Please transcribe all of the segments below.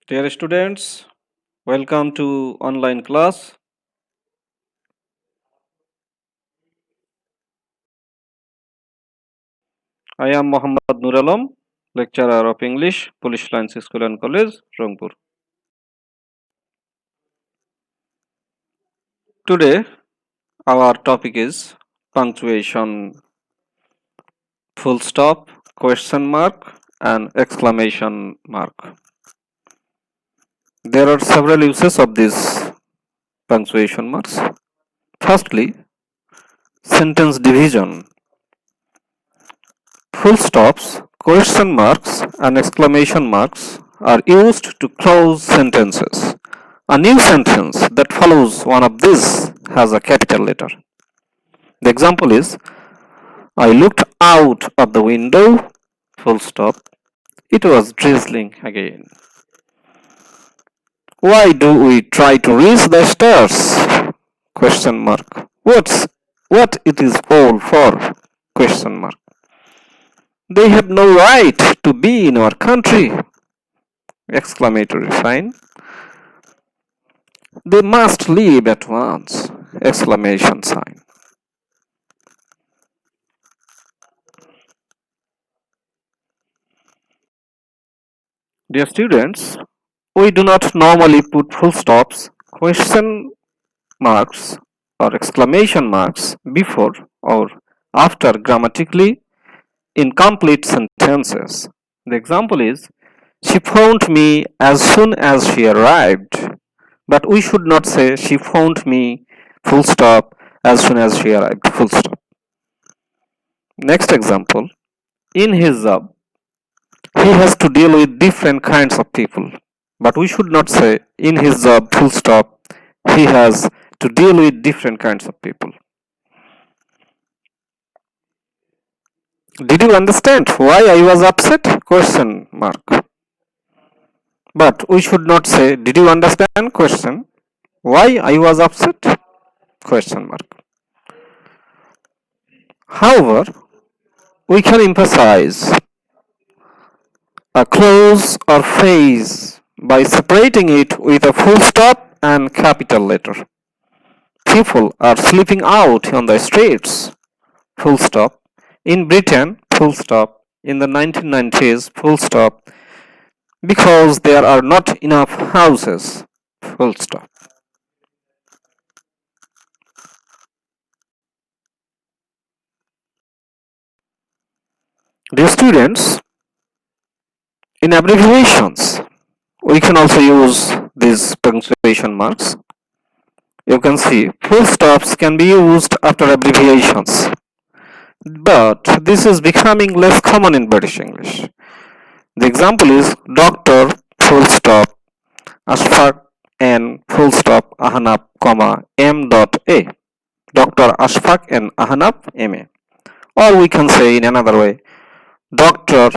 Dear students, welcome to online class. I am Muhammad Nur Alam, lecturer of English, Police Lines School and College, Rangpur. Today, our topic is punctuation, full stop, question mark, and exclamation mark. There are several uses of these punctuation marks. Firstly, sentence division. Full stops, question marks, and exclamation marks are used to close sentences. A new sentence that follows one of these has a capital letter. The example is, I looked out of the window, full stop. It was drizzling again. Why do we try to reach the stars? Question mark. What it is all for? Question mark. They have no right to be in our country! Exclamatory sign. They must leave at once! Exclamation sign. Dear students, we do not normally put full stops, question marks, or exclamation marks before or after grammatically incomplete sentences. The example is, she phoned me as soon as she arrived. But we should not say she phoned me full stop as soon as she arrived full stop. Next example, in his job, he has to deal with different kinds of people. But we should not say in his job full stop, he has to deal with different kinds of people. Did you understand why I was upset? Question mark. But we should not say, did you understand? Question. Why I was upset? Question mark. However, we can emphasize a clause or phrase by separating it with a full stop and capital letter. People are sleeping out on the streets. Full stop. In Britain, full stop. In the 1990s, full stop. Because there are not enough houses. Full stop. Dear students, in abbreviations, we can also use these punctuation marks. You can see full stops can be used after abbreviations. But this is becoming less common in British English. The example is Dr. full stop Ashfaq and full stop Ahnaf, M. A. Dr. Ashfaq and Ahnaf, M.A. Or we can say in another way, Dr.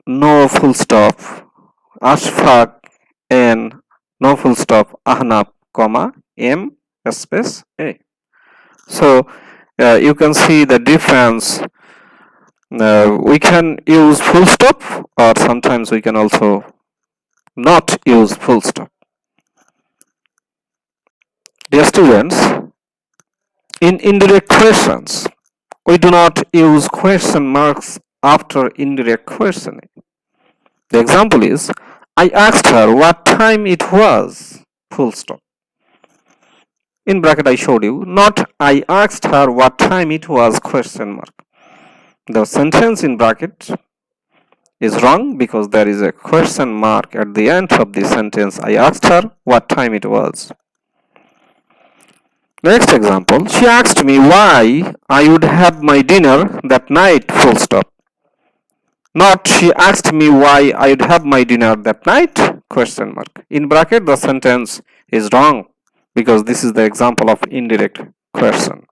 no full stop Ashfaq and no full stop Ahnaf, M space A. So you can see the difference. We can use full stop, or sometimes we can also not use full stop. Dear students, in indirect questions, we do not use question marks after indirect questioning. The example is, I asked her what time it was, full stop. In bracket I showed you, not I asked her what time it was, question mark. The sentence in bracket is wrong because there is a question mark at the end of the sentence. I asked her what time it was. Next example, she asked me why I would have my dinner that night, full stop. Not she asked me why I would have my dinner that night, question mark. In bracket the sentence is wrong because this is the example of indirect question.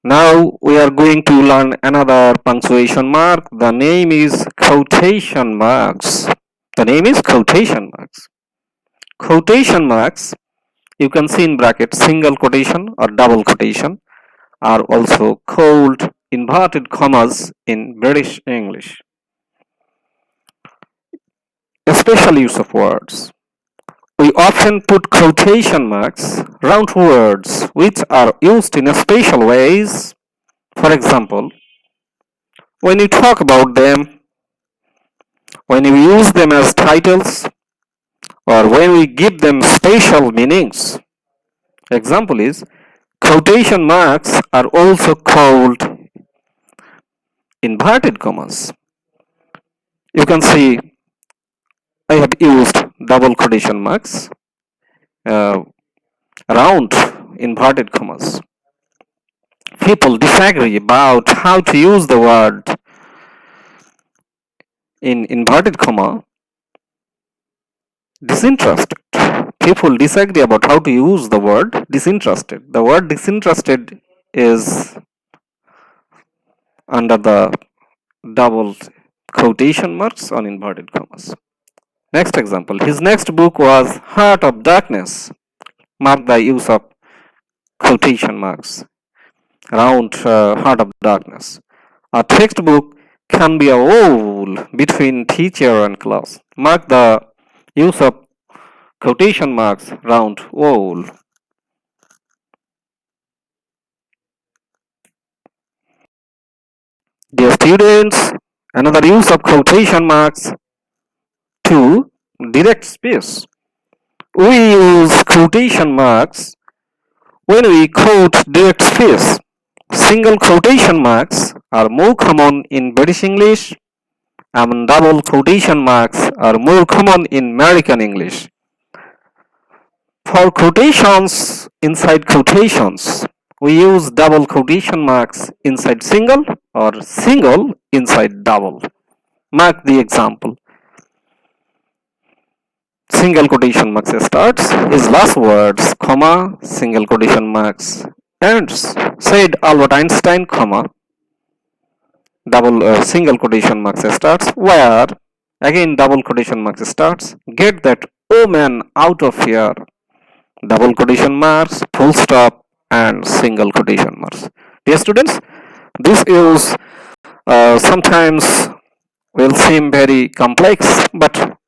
Now we are going to learn another punctuation mark. The name is quotation marks. The name is quotation marks. Quotation marks you can see in bracket single quotation or double quotation are also called inverted commas in British English. A special use of words. We often put quotation marks around words which are used in special ways. For example, when you talk about them, when you use them as titles, or when we give them special meanings. Example is, quotation marks are also called inverted commas. You can see I have used double quotation marks around inverted commas. People disagree about how to use the word in inverted comma disinterested. People disagree about how to use the word disinterested. The word disinterested is under the double quotation marks on inverted commas. Next example. His next book was Heart of Darkness, marked by use of quotation marks around Heart of Darkness. A textbook can be a wall between teacher and class. Mark the use of quotation marks around wall. Dear students, another use of quotation marks to direct space. We use quotation marks when we quote direct space. Single quotation marks are more common in British English and double quotation marks are more common in American English. For quotations inside quotations, we use double quotation marks inside single or single inside double. Mark the example. Single quotation marks starts his last words, comma, single quotation marks ends. Said Albert Einstein, comma, double single quotation marks starts where, again double quotation marks starts, get that oh man out of here, double quotation marks, full stop and single quotation marks. Dear students, this is sometimes will seem very complex, but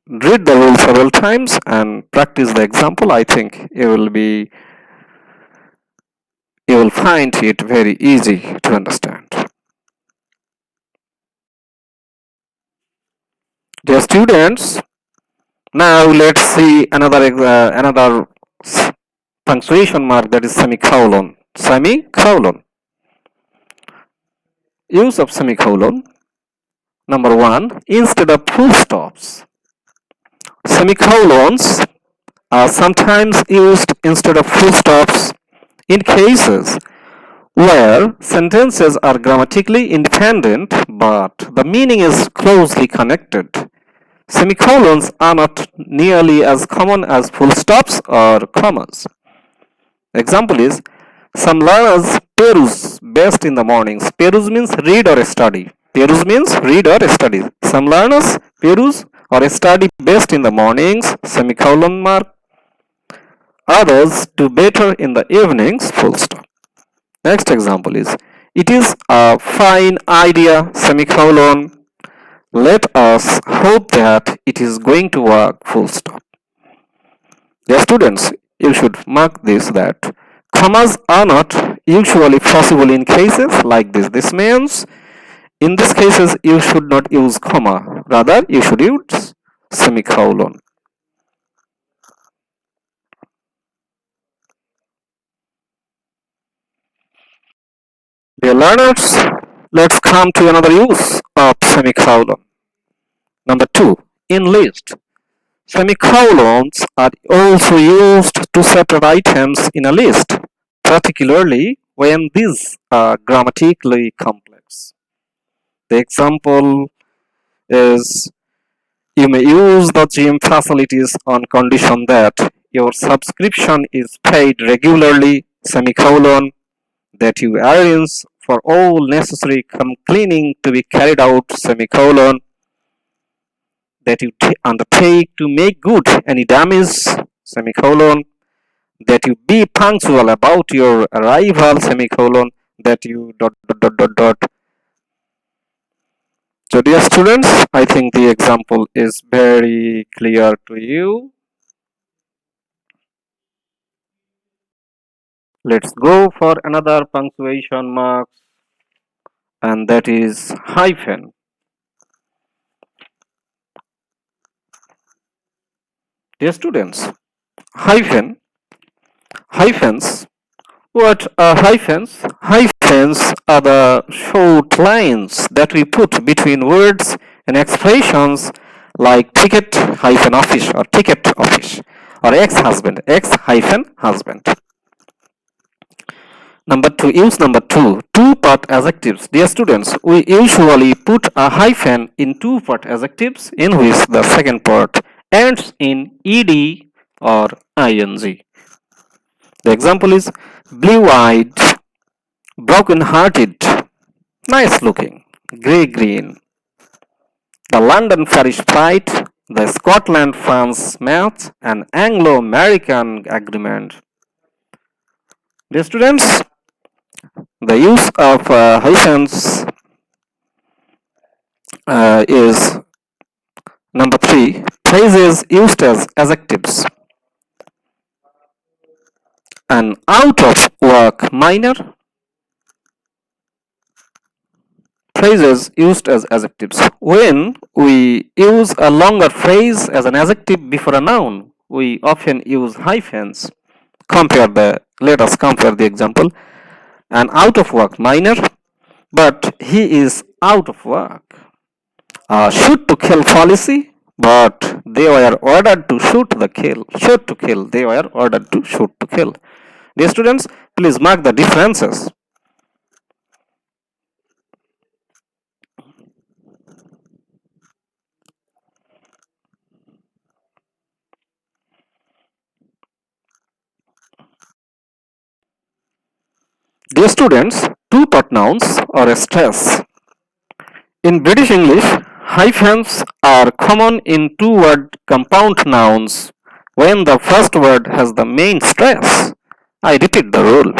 read the rule several times and practice the example. I think you will find it very easy to understand. Dear students, now let's see another punctuation mark, that is semicolon. Semicolon. Use of semicolon. Number one, instead of full stops. Semicolons are sometimes used instead of full stops in cases where sentences are grammatically independent but the meaning is closely connected. Semicolons are not nearly as common as full stops or commas. Example is, some learners peruse best in the mornings. Peruse means read or study. Peruse means read or study. Some learners peruse or study best in the mornings, semicolon mark. Others do better in the evenings, full stop. Next example is, it is a fine idea, semicolon. Let us hope that it is going to work, full stop. Dear students, you should mark this, that commas are not usually possible in cases like this. This means in these cases you should not use comma, rather you should use semicolon. Dear learners, let's come to another use of semicolon. Number 2, in list. Semicolons are also used to separate items in a list, particularly when these are grammatically complex. The example is, you may use the gym facilities on condition that your subscription is paid regularly, semicolon, that you arrange for all necessary cleaning to be carried out, semicolon, that you undertake to make good any damage, semicolon, that you be punctual about your arrival, semicolon, that you dot dot dot dot dot. So dear students, I think the example is very clear to you. Let's go for another punctuation marks, and that is hyphen. Dear students, hyphens. What are hyphens? Hyphens are the short lines that we put between words and expressions like ticket hyphen office or ticket office or ex-husband, ex-husband. Number two, two-part adjectives. Dear students, we usually put a hyphen in two-part adjectives in which the second part ends in ed or ing. The example is blue-eyed, broken-hearted, nice-looking, grey-green, the London-Paris flight, the Scotland-France match, and Anglo-American agreement. Dear students, the use of hyphens is number three, phrases used as adjectives. An out of work minor, phrases used as adjectives. When we use a longer phrase as an adjective before a noun, we often use hyphens. Let us compare the example. An out of work minor, but he is out of work. Shoot to kill policy, but they were ordered to shoot to kill. They were ordered to shoot to kill. Dear students, please mark the differences. Dear students, two-part nouns are a stress. In British English, hyphens are common in two-word compound nouns when the first word has the main stress. I repeat the rule.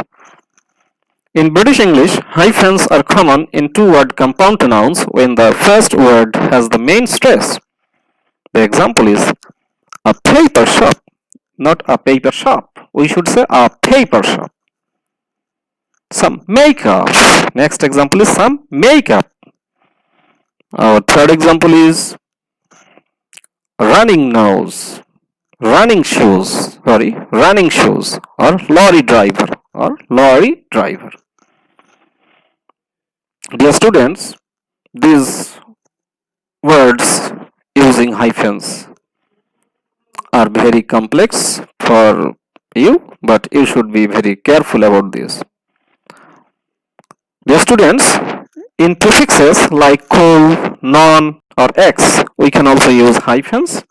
In British English, hyphens are common in two-word compound nouns when the first word has the main stress. The example is a paper shop, not a paper shop. We should say a paper shop. Some makeup. Next example is some makeup. Our third example is running nose, running shoes, or lorry driver. Dear students, these words using hyphens are very complex for you, but you should be very careful about this. Dear students, in prefixes like cool, non, or x, we can also use hyphens.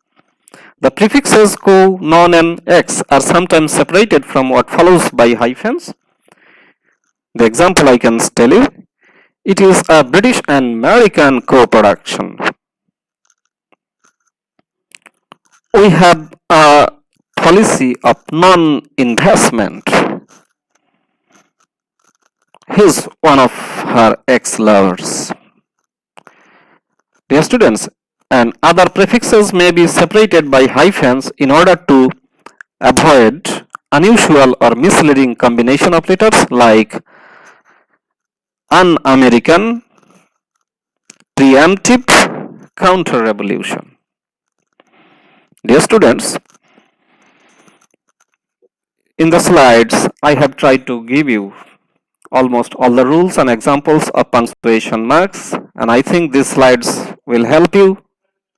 The prefixes co, non, and x are sometimes separated from what follows by hyphens. The example I can tell you, it is a British and American co-production. We have a policy of non-investment. He's one of her ex-lovers. Dear students, and other prefixes may be separated by hyphens in order to avoid unusual or misleading combination of letters like un-American, preemptive, counter-revolution. Dear students, in the slides, I have tried to give you almost all the rules and examples of punctuation marks, and I think these slides will help you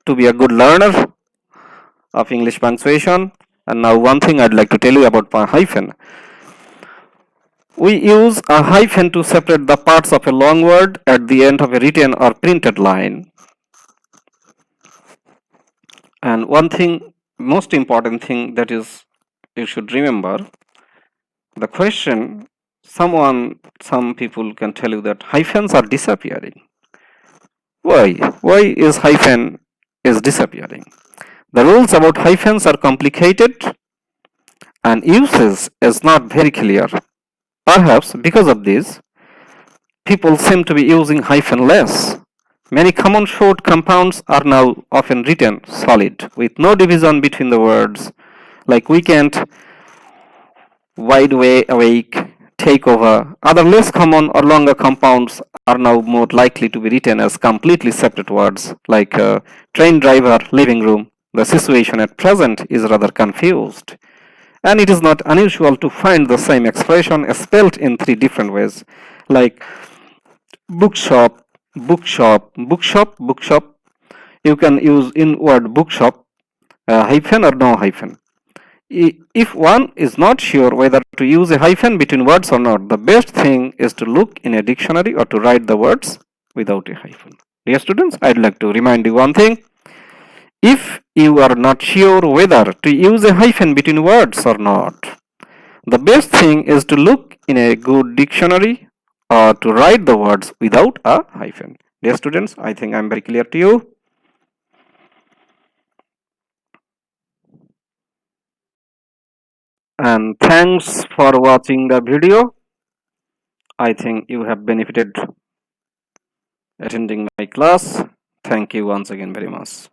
to be a good learner of English punctuation. And now one thing I'd like to tell you about hyphen. We use a hyphen to separate the parts of a long word at the end of a written or printed line. And one thing, most important thing, that is, you should remember the question. Some people can tell you that hyphens are disappearing. Why? Why is hyphen is disappearing? The rules about hyphens are complicated, and usage is not very clear. Perhaps because of this, people seem to be using hyphen less. Many common short compounds are now often written solid with no division between the words, like weekend, wide awake, take over. Other less common or longer compounds are now more likely to be written as completely separate words, like train driver, living room. The situation at present is rather confused, and it is not unusual to find the same expression spelled in three different ways, like bookshop, bookshop. You can use in word bookshop hyphen or no hyphen. If one is not sure whether to use a hyphen between words or not, the best thing is to look in a dictionary or to write the words without a hyphen. Dear students, I'd like to remind you one thing. If you are not sure whether to use a hyphen between words or not, the best thing is to look in a good dictionary or to write the words without a hyphen. Dear students, I think I'm very clear to you. And thanks for watching the video. I think you have benefited attending my class. Thank you once again very much.